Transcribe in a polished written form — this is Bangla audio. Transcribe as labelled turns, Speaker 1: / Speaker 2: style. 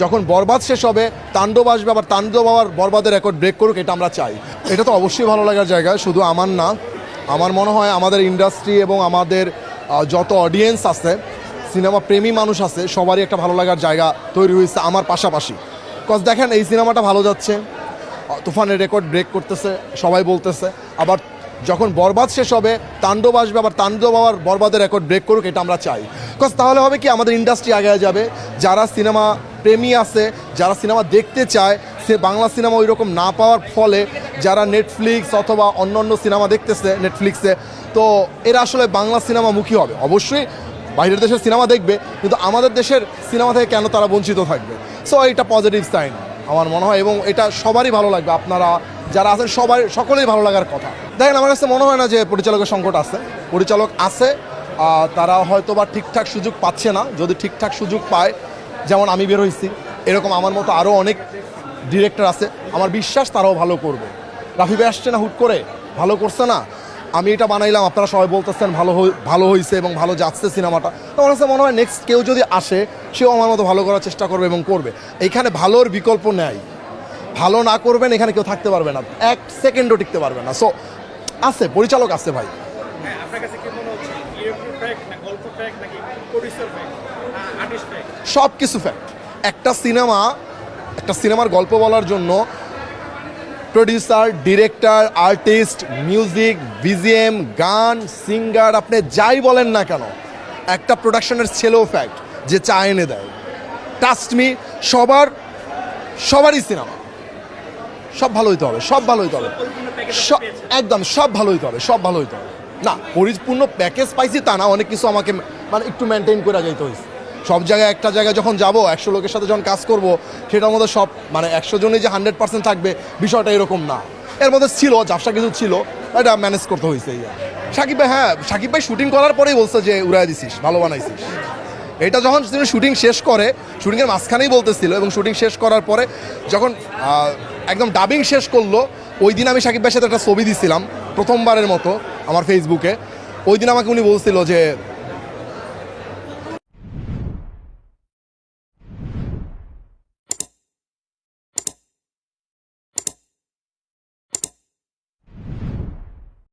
Speaker 1: যখন বরবাদ শেষ হবে তাণ্ডব আসবে, আবার তাণ্ডব আবার বরবাদের রেকর্ড ব্রেক করুক, এটা আমরা চাই। এটা তো অবশ্যই ভালো লাগার জায়গা, শুধু আমার না, আমার মনে হয় আমাদের ইন্ডাস্ট্রি এবং আমাদের যত অডিয়েন্স আছে, সিনেমা প্রেমী মানুষ আছে, সবারই একটা ভালো লাগার জায়গা তৈরি হয়েছে আমার পাশাপাশি। কজ দেখেন এই সিনেমাটা ভালো যাচ্ছে, তুফানের রেকর্ড ব্রেক করতেছে সবাই বলতেছে, আবার যখন বরবাদ শেষ হবে তাণ্ডব আসবে, আবার তাণ্ডব আবার বরবাদের রেকর্ড ব্রেক করুক, এটা আমরা চাই। কজ তাহলে হবে কি আমাদের ইন্ডাস্ট্রি আগে যাবে, যারা সিনেমা প্রেমী আছে, যারা সিনেমা দেখতে চায়, সে বাংলা সিনেমা ওই রকম না পাওয়ার ফলে যারা নেটফ্লিক্স অথবা অন্য অন্য সিনেমা দেখতেছে নেটফ্লিক্সে, তো এরা আসলে বাংলা সিনেমামুখী হবে। অবশ্যই বাইরের দেশের সিনেমা দেখবে, কিন্তু আমাদের দেশের সিনেমা থেকে কেন তারা বঞ্চিত থাকবে? সো এটা পজিটিভ সাইন আমার মনে হয়, এবং এটা সবারই ভালো লাগবে। আপনারা যারা আছেন সকলেই ভালো লাগার কথা। দেখেন আমার কাছে মনে হয় না যে পরিচালকের সংকট আছে, পরিচালক আছে, তারা হয়তো বা ঠিকঠাক সুযোগ পাচ্ছে না। যদি ঠিকঠাক সুযোগ পায়, যেমন আমি বের হয়েছি, এরকম আমার মতো আরও অনেক ডিরেক্টর আছে, আমার বিশ্বাস তারাও ভালো করবে। রাফি ভাই আসছে না হুট করে, ভালো করছে না, আমি এটা বানাইলাম, আপনারা সবাই বলতেছেন ভালো হয়েছে এবং ভালো যাচ্ছে সিনেমাটা। তো আমার কাছে মনে হয় নেক্সট কেউ যদি আসে, সেও আমার মতো ভালো করার চেষ্টা করবে এবং করবে। এইখানে ভালোর বিকল্প নেই, ভালো না করবেন এখানে কেউ থাকতে পারবে না, এক সেকেন্ডও টিকতে পারবে না। সো আছে, পরিচালক আছে ভাই। সব কিছু ফ্যাক্ট। একটা সিনেমার গল্প বলার জন্য producer, director, artist, music, BGM, গান, সিঙ্গার, আপনি যাই বলেন না কেন, একটা প্রোডাকশনের ছেলেও ফ্যাক্ট যে চা এনে দেয়। ট্রাস্ট মি, সবারই সিনেমা সব ভালো হইতে হবে, সব ভালো হইতে হবে, একদম সব ভালো হইতে হবে, সব ভালো হইতে হবে। না পরিপূর্ণ প্যাকেজ পাইছি তা না, অনেক কিছু আমাকে মানে একটু মেনটেন করে যাইতে হয়েছে। সব জায়গায় একটা জায়গায় যখন যাব, 100 লোকের সাথে যখন কাজ করব, সেটার মধ্যে সব মানে 100 জনই যে 100% থাকবে বিষয়টা এরকম না। এর মধ্যে ছিল ঝাপসা কিছু ছিল, এটা ম্যানেজ করতে হয়েছে। সাকিব ভাই, হ্যাঁ সাকিব ভাই শুটিং করার পরেই বলছে যে উড়াই দিছিস, ভালো বানাইছিস। এটা যখন তিনি শুটিং শেষ করে, শুটিংয়ের মাঝখানেই বলতেছিল, এবং শুটিং শেষ করার পরে যখন একদম ডাবিং শেষ করলো, ওই দিন আমি সাকিব ভাইয়ের সাথে একটা ছবি দিছিলাম প্রথমবারের মতো আমার ফেসবুকে। ওই দিন আমাকে উনি বলছিল যে